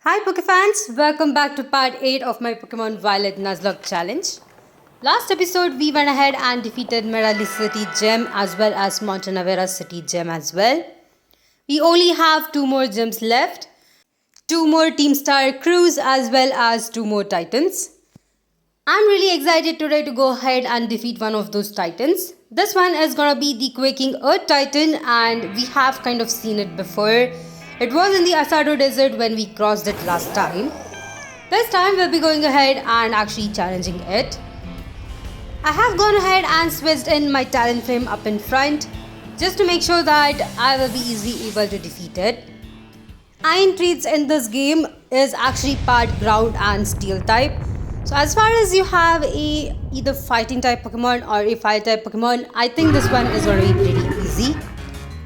Hi Pokefans, welcome back to part 8 of my Pokemon Violet Nuzlocke challenge. Last episode we went ahead and defeated Merali City Gem as well as Montanavera City Gem as well. We only have 2 more gems left, 2 more Team Star crews as well as 2 more titans. I'm really excited today to go ahead and defeat one of those titans. This one is gonna be the Quaking Earth Titan and we have kind of seen it before. It was in the Asado Desert when we crossed it last time. This time we'll be going ahead and actually challenging it. I have gone ahead and switched in my Talonflame up in front just to make sure that I will be easily able to defeat it. Iron Treats in this game is actually part ground and steel type. So as far as you have a either fighting type Pokemon or a fire type Pokemon, I think this one is going to be pretty easy.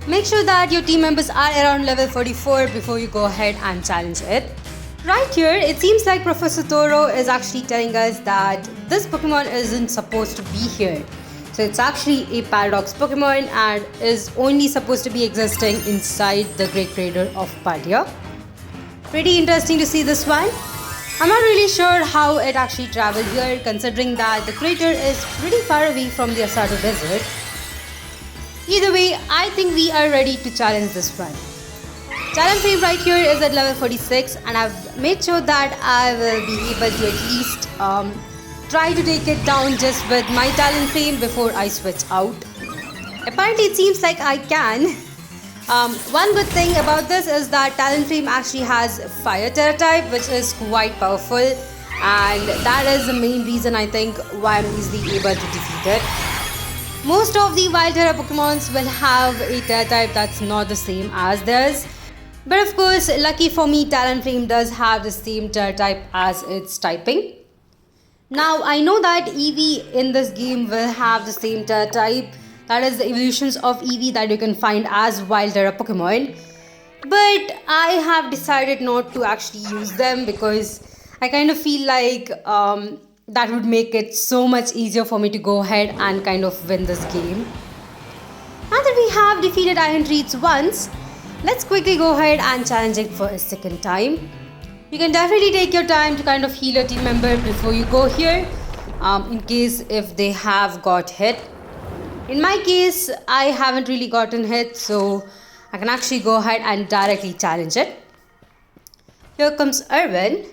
Make sure that your team members are around level 44 before you go ahead and challenge it. Right here, it seems like Professor Toro is actually telling us that this Pokemon isn't supposed to be here. So it's actually a Paradox Pokemon and is only supposed to be existing inside the Great Crater of Paldia. Pretty interesting to see this one. I'm not really sure how it actually traveled here considering that the crater is pretty far away from the Asado Desert. Either way, I think we are ready to challenge this one. Talonflame right here is at level 46 and I've made sure that I will be able to at least try to take it down just with my Talonflame before I switch out. Apparently it seems like I can. One good thing about this is that Talonflame actually has Fire Terra type which is quite powerful and that is the main reason I think why I'm easily able to defeat it. Most of the Wild Terra Pokemons will have a Terra type that's not the same as theirs. But of course, lucky for me, Talonflame does have the same Terra type as its typing. Now, I know that Eevee in this game will have the same Terra type. That is the evolutions of Eevee that you can find as Wild Terra Pokemon. But I have decided not to actually use them because I kind of feel like that would make it so much easier for me to go ahead and kind of win this game. Now that we have defeated Iron Treats once, let's quickly go ahead and challenge it for a second time. You can definitely take your time to kind of heal your team member before you go here, in case if they have got hit. In my case, I haven't really gotten hit, so I can actually go ahead and directly challenge it. Here comes Irwin.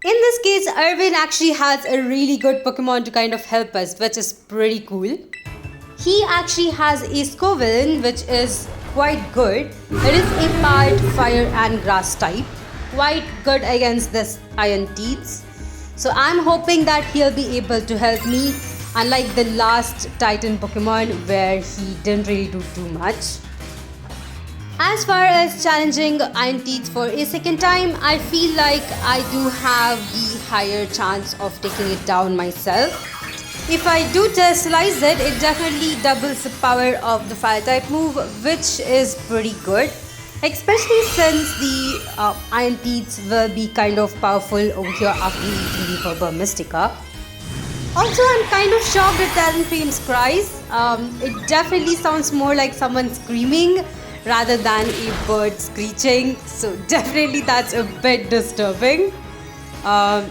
In this case, Irwin actually has a really good Pokemon to kind of help us, which is pretty cool. He actually has a Scovillain, which is quite good. It is a part fire and grass type, quite good against this Iron Teats. So I'm hoping that he'll be able to help me, unlike the last Titan Pokemon where he didn't really do too much. As far as challenging Iron Teats for a second time, I feel like I do have the higher chance of taking it down myself. If I do Terastallize it, it definitely doubles the power of the fire type move, which is pretty good. Especially since the Iron Teats will be kind of powerful over here after eating the Herba Mystica. Also, I'm kind of shocked at Talonflame's cries. It definitely sounds more like someone screaming rather than a bird screeching, so definitely that's a bit disturbing. I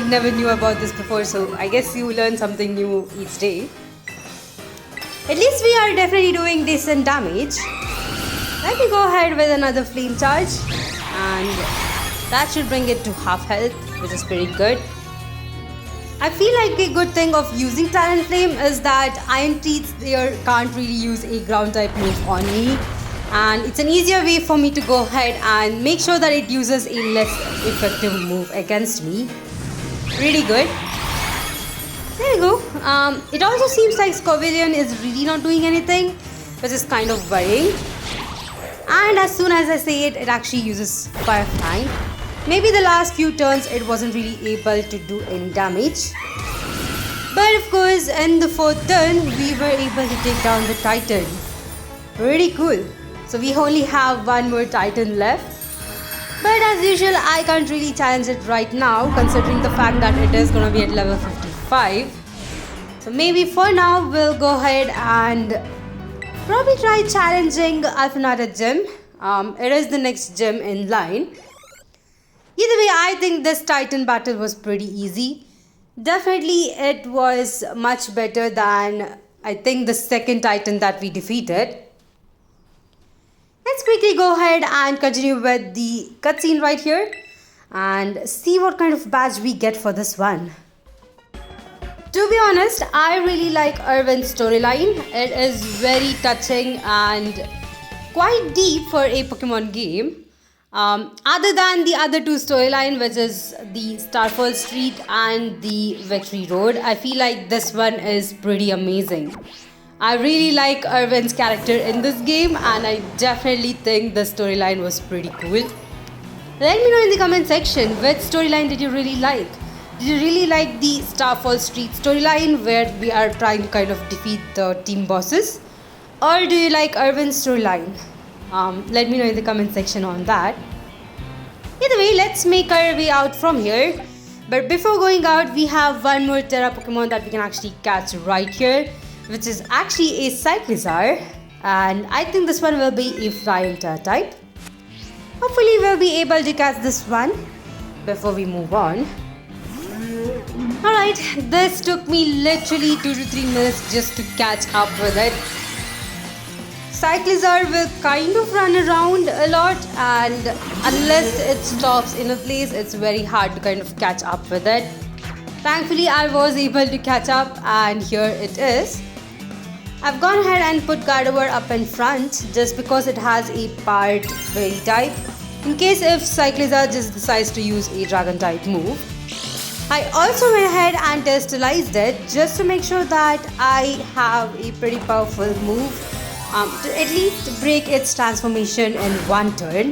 never knew about this before, so I guess you learn something new each day. At least we are definitely doing decent damage. Let me go ahead with another flame charge and that should bring it to half health, which is pretty good. I feel like a good thing of using Talonflame is that Iron Teats there can't really use a ground type move on me, and it's an easier way for me to go ahead and make sure that it uses a less effective move against me. Really good. There you go. It also seems like Scovillain is really not doing anything, which is kind of worrying. And as soon as I say it, it actually uses Fire Fang. Maybe the last few turns it wasn't really able to do any damage. But of course, in the 4th turn, we were able to take down the Titan. Pretty cool. So we only have one more Titan left. But as usual, I can't really challenge it right now considering the fact that it is going to be at level 55. So maybe for now, we'll go ahead and probably try challenging Alphanata Gym. It is the next gem in line. Either way, I think this Titan battle was pretty easy. Definitely, it was much better than I think the second Titan that we defeated. Let's quickly go ahead and continue with the cutscene right here and see what kind of badge we get for this one. To be honest, I really like Irwin's storyline. It is very touching and quite deep for a Pokemon game. Other than the other two storyline, which is the Starfall Street and the Victory Road, I feel like this one is pretty amazing. I really like Irwin's character in this game, and I definitely think the storyline was pretty cool. Let me know in the comment section which storyline did you really like. Did you really like the Starfall Street storyline where we are trying to kind of defeat the team bosses? Or do you like Irwin's storyline? Let me know in the comment section on that. Either way, let's make our way out from here. But before going out, we have one more Terra Pokemon that we can actually catch right here, which is actually a Cyclizar. And I think this one will be a Flying Terra type. Hopefully we'll be able to catch this one before we move on. Alright, this took me literally 2 to 3 minutes just to catch up with it. Cyclizar will kind of run around a lot, and unless it stops in a place, it's very hard to kind of catch up with it. Thankfully, I was able to catch up, and here it is. I've gone ahead and put Gardevoir up in front just because it has a part Fairy type, in case if Cyclizar just decides to use a Dragon type move. I also went ahead and testalized it just to make sure that I have a pretty powerful move to at least break its transformation in one turn.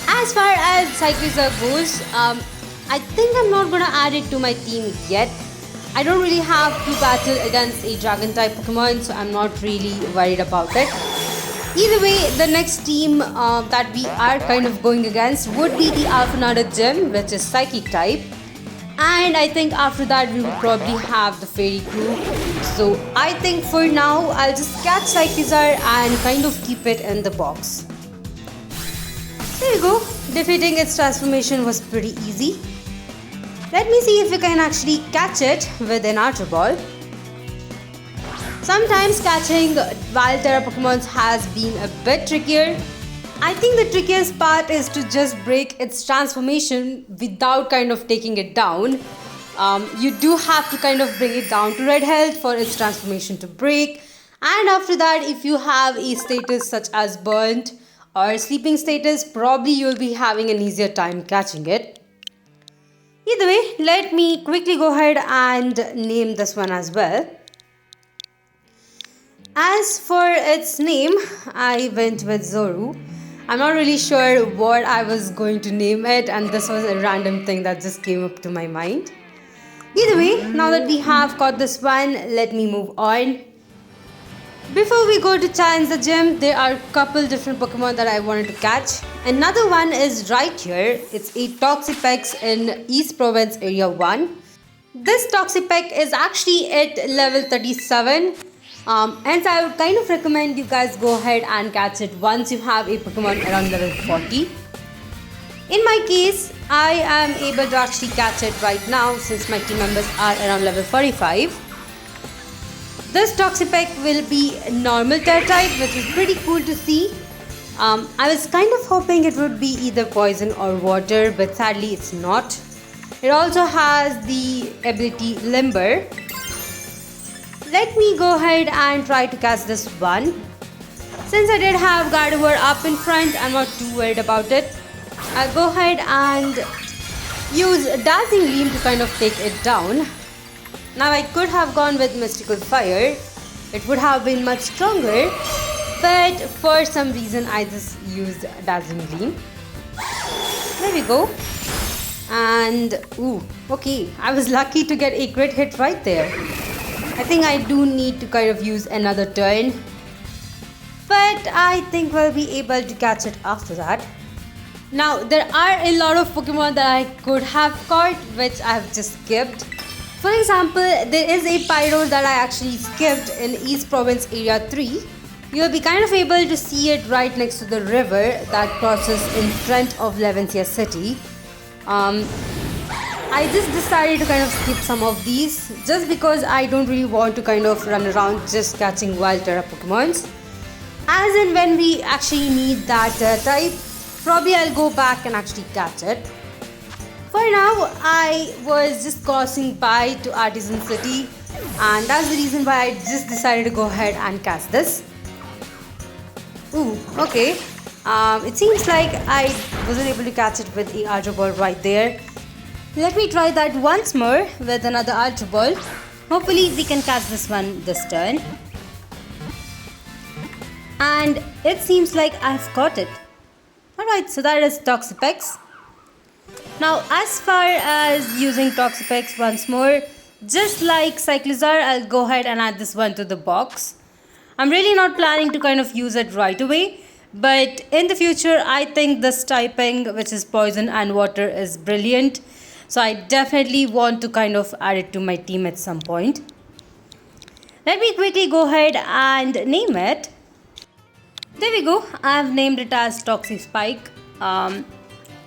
As far as Cyclizar goes, I think I'm not gonna add it to my team yet. I don't really have to battle against a Dragon type Pokemon, so I'm not really worried about it. Either way, the next team that we are kind of going against would be the Alphanada Gym, which is Psychic type. And I think after that we would probably have the Fairy crew. So I think for now I'll just catch Cyclizar and kind of keep it in the box. There you go. Defeating its transformation was pretty easy. Let me see if we can actually catch it with an Outer Ball. Sometimes catching wild Terra Pokemon has been a bit trickier. I think the trickiest part is to just break its transformation without kind of taking it down. You do have to kind of bring it down to red health for its transformation to break. And after that, if you have a status such as burnt or sleeping status, probably you'll be having an easier time catching it. Either way, let me quickly go ahead and name this one as well. As for its name, I went with Zoru. I'm not really sure what I was going to name it, and this was a random thing that just came up to my mind. Either way, now that we have caught this one, let me move on. Before we go to challenge the gym, there are a couple different Pokemon that I wanted to catch. Another one is right here. It's a Toxapex in East Province Area 1. This Toxapex is actually at level 37. And so I would kind of recommend you guys go ahead and catch it once you have a Pokemon around level 40. In my case, I am able to actually catch it right now since my team members are around level 45. This Toxapex will be normal Terra type, which is pretty cool to see. I was kind of hoping it would be either poison or water, but sadly it's not. It also has the ability Limber. Let me go ahead and try to catch this one. Since I did have Gardevoir up in front, I'm not too worried about it. I'll go ahead and use Dazzling Gleam to kind of take it down. Now I could have gone with Mystical Fire. It would have been much stronger, but for some reason I just used Dazzling Gleam. There we go. And ooh, okay, I was lucky to get a crit hit right there. I think I do need to kind of use another turn, but I think we'll be able to catch it after that. Now there are a lot of Pokemon that I could have caught which I have just skipped. For example, there is a Pyro that I actually skipped in East Province Area 3. You'll be kind of able to see it right next to the river that crosses in front of Levencia City. I just decided to kind of skip some of these just because I don't really want to kind of run around just catching wild Terra Pokemons. As in when we actually need that type, probably I'll go back and actually catch it. For now, I was just crossing by to Artisan City, and that's the reason why I just decided to go ahead and catch this. Ooh, okay. It seems like I wasn't able to catch it with the Ultra Ball right there. Let me try that once more with another Ultra Ball. Hopefully we can catch this one this turn. And it seems like I've caught it. Alright, so that is Toxapex. Now as far as using Toxapex once more, just like Cyclizar, I'll go ahead and add this one to the box. I'm really not planning to kind of use it right away, but in the future I think this typing, which is poison and water, is brilliant. So I definitely want to kind of add it to my team at some point. Let me quickly go ahead and name it. There we go. I've named it as Toxaspike.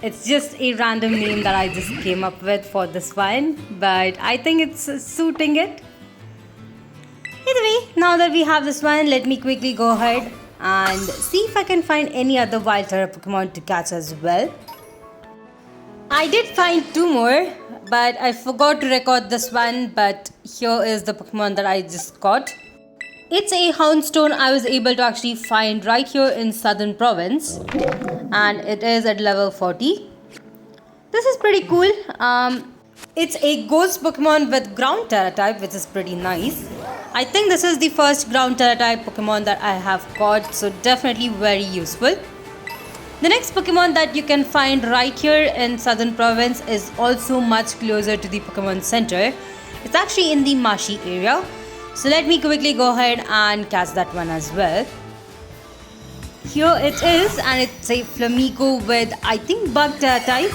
It's just a random name that I just came up with for this one, but I think it's suiting it. Either way, now that we have this one, let me quickly go ahead and see if I can find any other wild Terra Pokemon to catch as well. I did find two more, but I forgot to record this one, but here is the Pokemon that I just caught. It's a Houndstone I was able to actually find right here in Southern Province, and it is at level 40. This is pretty cool. It's a ghost Pokemon with ground Terra type, which is pretty nice. I think this is the first ground Terra type Pokemon that I have caught, so definitely very useful. The next Pokemon that you can find right here in Southern Province is also much closer to the Pokemon Center. It's actually in the marshy area. So let me quickly go ahead and catch that one as well. Here it is, and it's a Flamigo with, I think, bug type.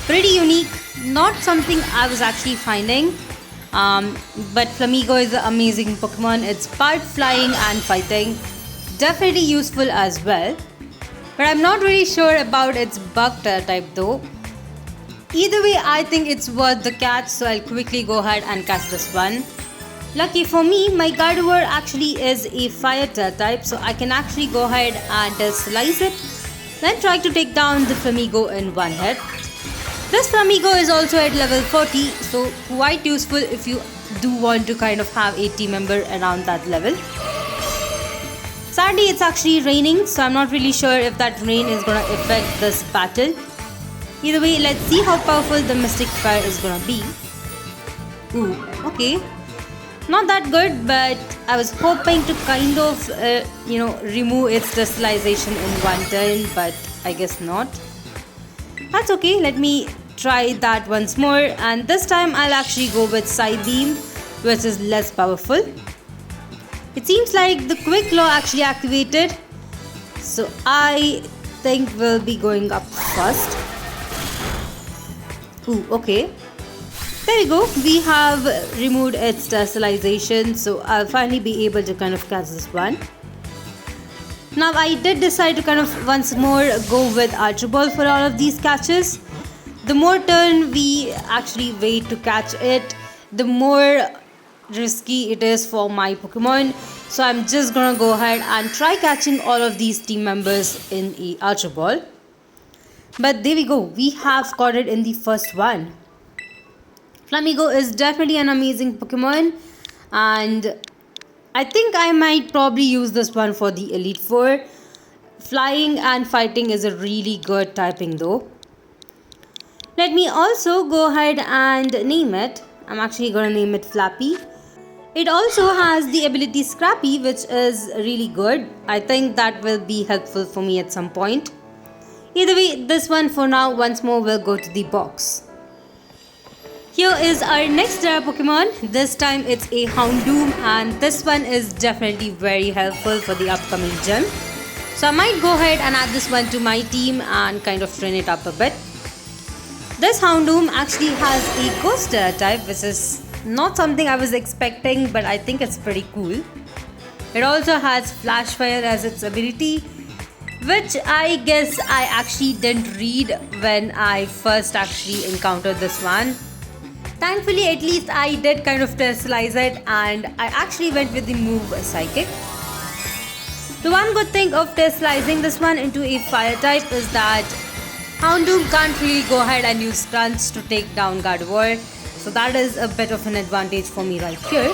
Pretty unique, not something I was actually finding. But Flamigo is an amazing Pokemon. It's part flying and fighting. Definitely useful as well. But I'm not really sure about its bug type though. Either way, I think it's worth the catch, so I'll quickly go ahead and catch this one. Lucky for me, my Gardevoir actually is a fire type, so I can actually go ahead and slice it, then try to take down the Flamigo in one hit. This Flamigo is also at level 40, so quite useful if you do want to kind of have a team member around that level. Sadly, it's actually raining, so I'm not really sure if that rain is going to affect this battle. Either way, let's see how powerful the Mystic Fire is going to be. Ooh, okay. Not that good, but I was hoping to kind of, remove its crystallization in one turn, but I guess not. That's okay, let me try that once more, and this time I'll actually go with Psybeam, which is less powerful. It seems like the Quick Claw actually activated, so I think we'll be going up first. Ooh, okay. There we go, we have removed its crystallization, so I'll finally be able to kind of catch this one. Now I did decide to kind of once more go with Ultra Ball for all of these catches. The more turn we actually wait to catch it, the more risky it is for my Pokemon. So I'm just gonna go ahead and try catching all of these team members in a Ultra Ball. But there we go, we have caught it in the first one. Flamigo is definitely an amazing Pokemon, and I think I might probably use this one for the Elite Four. Flying and fighting is a really good typing though. Let me also go ahead and name it. I'm actually going to name it Flappy. It also has the ability Scrappy, which is really good. I think that will be helpful for me at some point. Either way, this one for now once more will go to the box. Here is our next Terra Pokemon. This time it's a Houndoom, and this one is definitely very helpful for the upcoming gym. So I might go ahead and add this one to my team and kind of train it up a bit. This Houndoom actually has a Ghost Terra type, which is not something I was expecting, but I think it's pretty cool. It also has Flash Fire as its ability, which I guess I actually didn't read when I first actually encountered this one. Thankfully, at least I did kind of terrestrialize it, and I actually went with the move Psychic. The one good thing of terrestrializing this one into a fire type is that Houndoom can't really go ahead and use stunts to take down Gardevoir, so that is a bit of an advantage for me right here.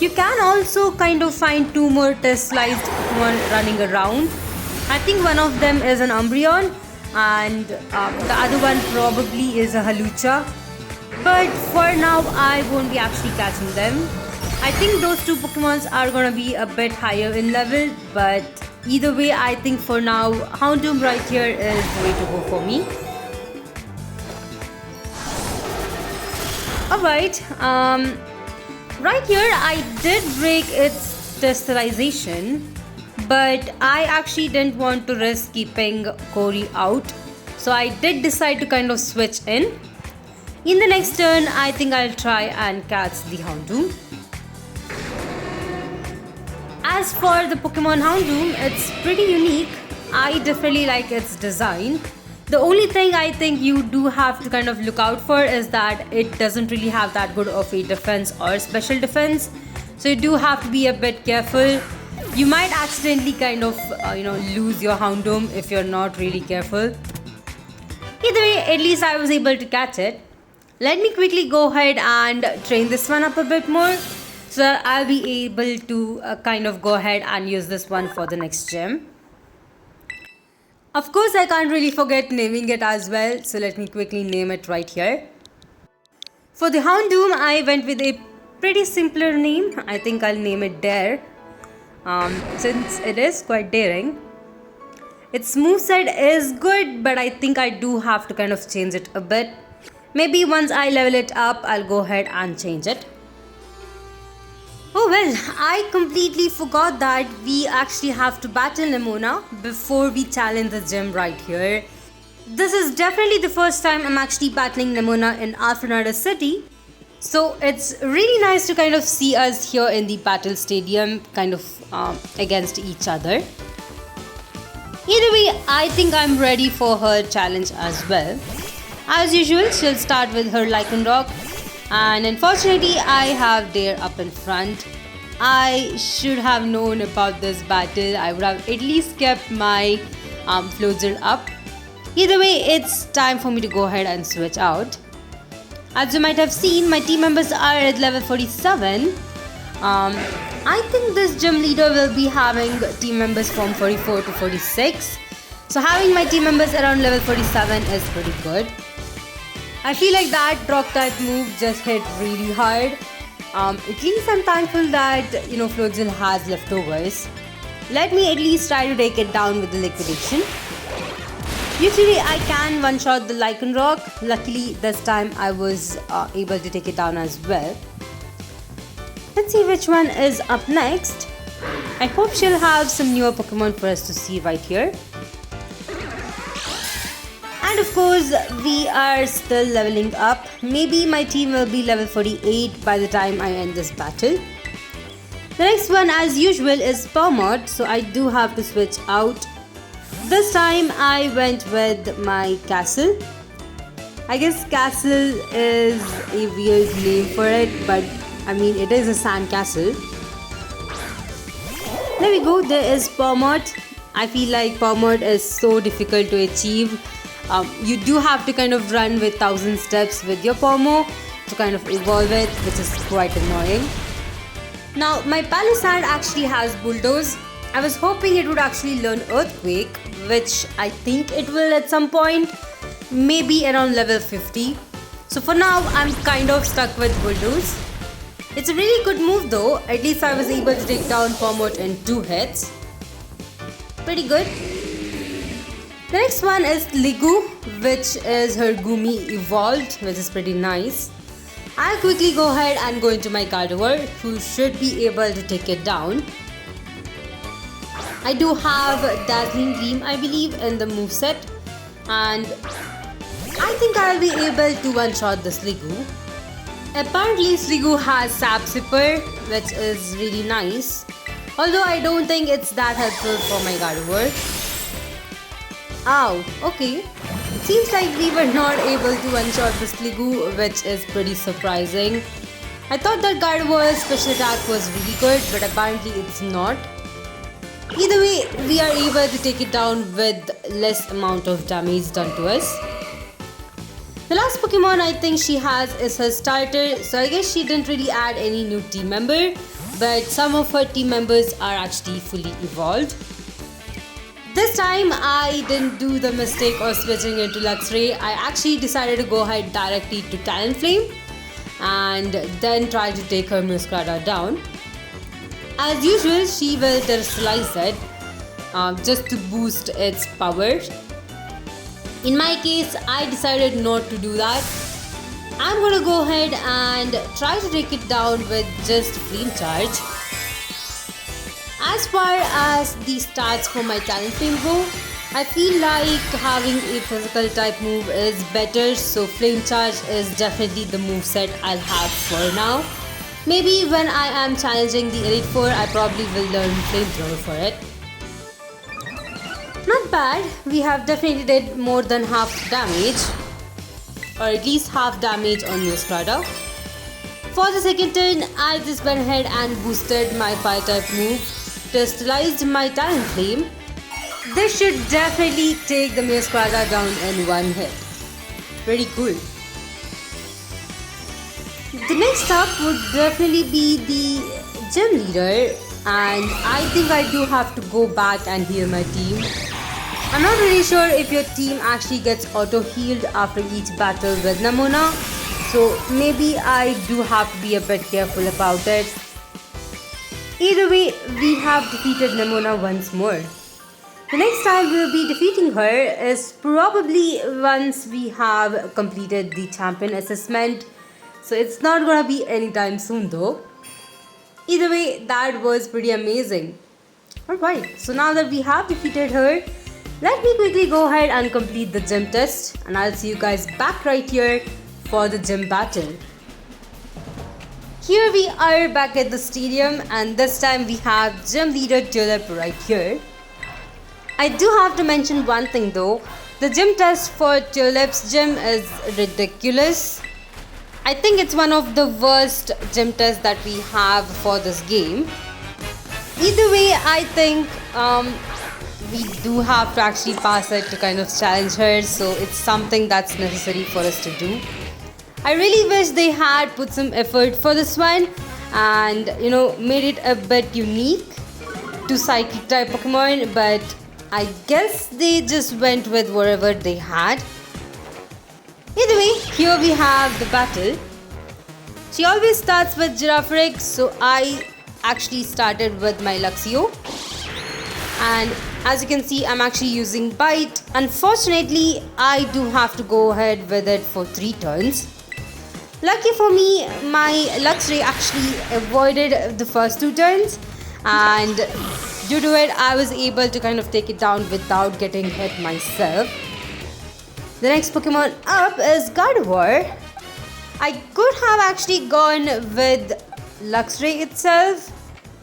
You can also kind of find two more terrestrialized Pokemon running around. I think one of them is an Umbreon and the other one probably is a Halucha. But for now, I won't be actually catching them. I think those two Pokemons are gonna be a bit higher in level, but either way, I think for now, Houndoom right here is the way to go for me. Alright, right here I did break its terrestrialization, but I actually didn't want to risk keeping Corey out, so I did decide to kind of switch in. In the next turn, I think I'll try and catch the Houndoom. As for the Pokemon Houndoom, it's pretty unique. I definitely like its design. The only thing I think you do have to kind of look out for is that it doesn't really have that good of a defense or special defense. So you do have to be a bit careful. You might accidentally kind of lose your Houndoom if you're not really careful. Either way, at least I was able to catch it. Let me quickly go ahead and train this one up a bit more, so that I'll be able to kind of go ahead and use this one for the next gym. Of course, I can't really forget naming it as well, so let me quickly name it right here. For the Houndoom, I went with a pretty simpler name. I think I'll name it Dare, since it is quite daring. Its moveset is good, but I think I do have to kind of change it a bit. Maybe once I level it up, I'll go ahead and change it. Oh well, I completely forgot that we actually have to battle Nemona before we challenge the gym right here. This is definitely the first time I'm actually battling Nemona in Alphanada City. So it's really nice to kind of see us here in the battle stadium kind of against each other. Either way, I think I'm ready for her challenge as well. As usual, she'll start with her Lycanroc, and unfortunately I have Dare up in front. I should have known about this battle. I would have at least kept my Floatzel up. Either way, it's time for me to go ahead and switch out. As you might have seen, my team members are at level 47. I think this gym leader will be having team members from 44 to 46. So having my team members around level 47 is pretty good. I feel like that rock type move just hit really hard. At least I'm thankful that Floatzel has leftovers. Let me at least try to take it down with the liquidation. Usually I can one-shot the Lycanroc. Luckily this time I was able to take it down as well. Let's see which one is up next. I hope she'll have some newer Pokemon for us to see right here. And of course, we are still leveling up. Maybe my team will be level 48 by the time I end this battle. The next one, as usual, is Pawmot, so I do have to switch out. This time I went with my Castle. I guess Castle is a weird name for it, but I mean it is a sand castle. There we go, there is Pawmot. I feel like Pawmot is so difficult to achieve. You do have to kind of run with 1000 steps with your Pawmo to kind of evolve it, which is quite annoying. Now, my Palisand actually has Bulldoze. I was hoping it would actually learn Earthquake, which I think it will at some point, maybe around level 50. So for now, I'm kind of stuck with Bulldoze. It's a really good move though. At least I was able to take down Pawmot in 2 hits. Pretty good. The next one is Ligu, which is her Gumi evolved, which is pretty nice. I'll quickly go ahead and go into my Gardevoir, who should be able to take it down. I do have Dazzling Gleam, I believe, in the moveset, and I think I'll be able to one-shot this Sliggoo. Apparently Sliggoo has Sap Sipper, which is really nice. Although I don't think it's that helpful for my Gardevoir. Ow, okay. Seems like we were not able to one-shot the Sliggoo, which is pretty surprising. I thought that Gardevoir's special attack was really good, but apparently it's not. Either way, we are able to take it down with less amount of damage done to us. The last Pokemon I think she has is her starter, so I guess she didn't really add any new team member, but some of her team members are actually fully evolved. This time I didn't do the mistake of switching into Luxray. I actually decided to go ahead directly to Talonflame and then try to take her Muscrada down. As usual, she will terrestrialize it just to boost its power. In my case, I decided not to do that. I'm gonna go ahead and try to take it down with just Flame Charge. As far as the stats for my Talonflame go, I feel like having a physical type move is better, so Flame Charge is definitely the moveset I'll have for now. Maybe when I am challenging the Elite Four, I probably will learn Flamethrower for it. Not bad, we have definitely did more than half damage, or at least half damage on Muscrada. For the second turn, I just went ahead and boosted my fire type move, crystallized my Talonflame. This should definitely take the Muscrada down in one hit. Pretty cool. The next up would definitely be the gym leader, and I think I do have to go back and heal my team. I'm not really sure if your team actually gets auto-healed after each battle with Nemona, so maybe I do have to be a bit careful about it. Either way, we have defeated Nemona once more. The next time we'll be defeating her is probably once we have completed the champion assessment, so it's not gonna be anytime soon though. Either way, that was pretty amazing. Alright, so now that we have defeated her, let me quickly go ahead and complete the gym test, and I'll see you guys back right here for the gym battle. Here we are back at the stadium, and this time we have gym leader Tulip right here. I do have to mention one thing though. The gym test for Tulip's gym is ridiculous. I think it's one of the worst gym tests that we have for this game. Either way, I think we do have to actually pass it to kind of challenge her, so it's something that's necessary for us to do. I really wish they had put some effort for this one and made it a bit unique to psychic type Pokemon, but I guess they just went with whatever they had. Either way, here we have the battle. She always starts with Girafarig, so I actually started with my Luxio. And as you can see, I'm actually using Bite. Unfortunately, I do have to go ahead with it for 3 turns. Lucky for me, my Luxray actually avoided the first 2 turns, and due to it, I was able to kind of take it down without getting hit myself. The next Pokemon up is Gardevoir. I could have actually gone with Luxray itself,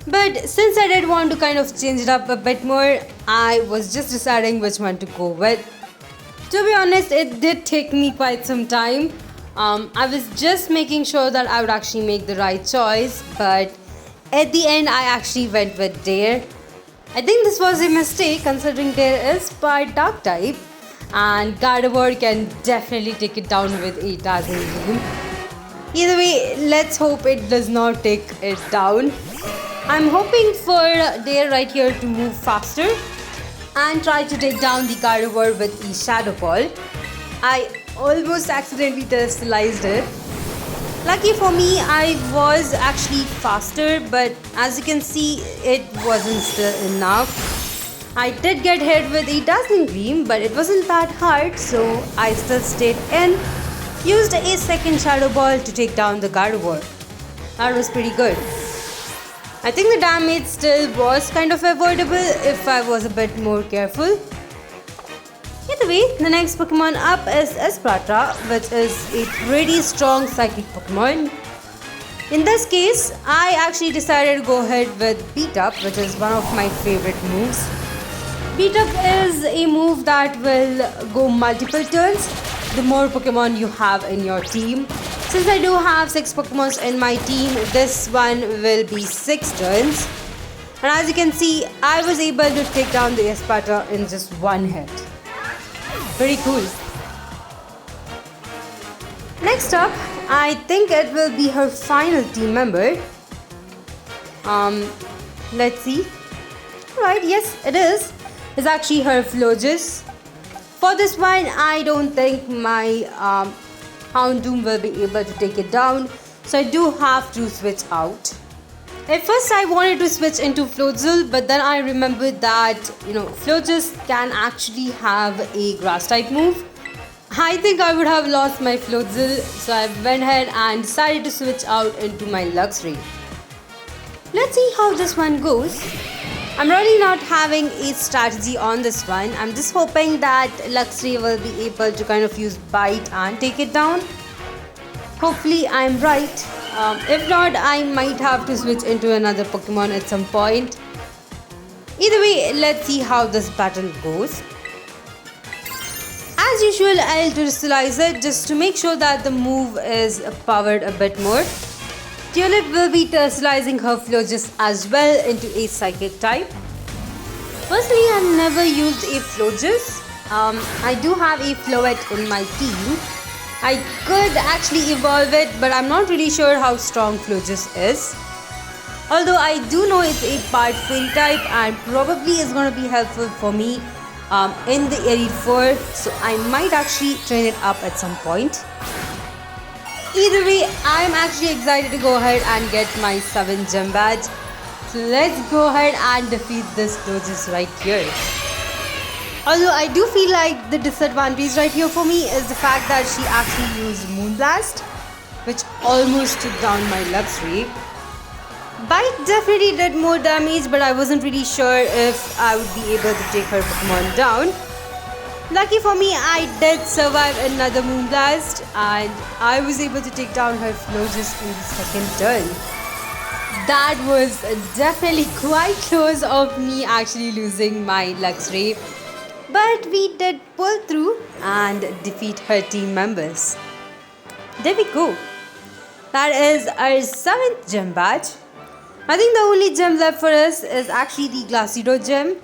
but since I did want to kind of change it up a bit more, I was just deciding which one to go with. To be honest, it did take me quite some time. I was just making sure that I would actually make the right choice, but at the end I actually went with Dare. I think this was a mistake considering Dare is part dark type, and Gardevoir can definitely take it down with a Dazzling Gleam. Either way, let's hope it does not take it down. I'm hoping for Dare right here to move faster and try to take down the Gardevoir with a Shadow Ball. I almost accidentally terrestrialized it. Lucky for me, I was actually faster, but as you can see, it wasn't still enough. I did get hit with a Dazzling Gleam, but it wasn't that hard, so I still stayed in. Used a second Shadow Ball to take down the Gardevoir. That was pretty good. I think the damage still was kind of avoidable if I was a bit more careful. Either way, the next Pokemon up is Espratra, which is a pretty strong psychic Pokemon. In this case, I actually decided to go ahead with Beat Up, which is one of my favorite moves. Beat Up is a move that will go multiple turns the more Pokemon you have in your team. Since I do have 6 Pokemons in my team, this one will be 6 turns. And as you can see, I was able to take down the Esparta in just one hit. Very cool. Next up, I think it will be her final team member. Let's see. Right, yes, it is. It's actually her Flogis. For this one, I don't think my Houndoom will be able to take it down. So I do have to switch out. At first I wanted to switch into Floatzel, but then I remembered that, Flogis can actually have a grass type move. I think I would have lost my Floatzel, so I went ahead and decided to switch out into my Luxray. Let's see how this one goes. I'm really not having a strategy on this one. I'm just hoping that Luxray will be able to kind of use Bite and take it down. Hopefully I'm right. If not, I might have to switch into another Pokemon at some point. Either way, let's see how this battle goes. As usual, I'll crystallize it just to make sure that the move is powered a bit more. Tulip will be crystallizing her Flogis as well into a Psychic type. Personally, I've never used a Flogis. I do have a Floette in my team. I could actually evolve it, but I'm not really sure how strong Flogis is. Although I do know it's a part Fairy type and probably is going to be helpful for me in the Elite Four, so I might actually train it up at some point. Either way, I'm actually excited to go ahead and get my 7 gem badge. So let's go ahead and defeat this Flogis right here. Although I do feel like the disadvantage right here for me is the fact that she actually used Moonblast, which almost took down my Luxray. Bite definitely did more damage, but I wasn't really sure if I would be able to take her Pokemon down. Lucky for me, I did survive another Moonblast and I was able to take down her Flogis in the second turn. That was definitely quite close of me actually losing my Luxray. But we did pull through and defeat her team members. There we go. That is our 7th gem badge. I think the only gem left for us is actually the Glacedo gem,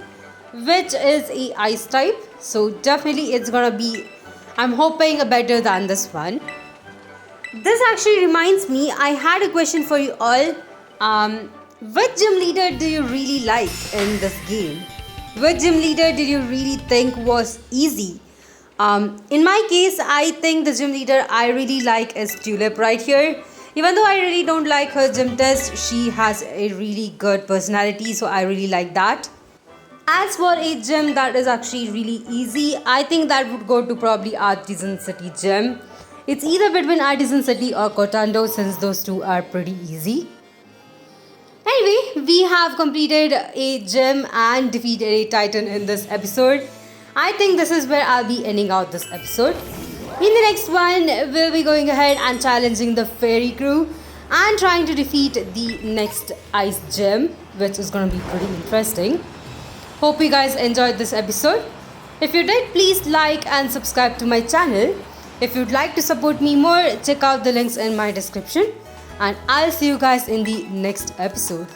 which is a ice type. So definitely it's gonna be, I'm hoping, better than this one. This actually reminds me, I had a question for you all. Which gym leader do you really like in this game? Which gym leader did you really think was easy? In my case, I think the gym leader I really like is Tulip right here. Even though I really don't like her gym test, she has a really good personality, so I really like that. As for a gym that is actually really easy, I think that would go to probably Artisan City gym. It's either between Artisan City or Cotando, since those two are pretty easy. Anyway, we have completed a gym and defeated a Titan in this episode. I think this is where I'll be ending out this episode. In the next one, we'll be going ahead and challenging the Fairy crew and trying to defeat the next Ice Gym, which is going to be pretty interesting. Hope you guys enjoyed this episode. If you did, please like and subscribe to my channel. If you'd like to support me more, check out the links in my description. And I'll see you guys in the next episode.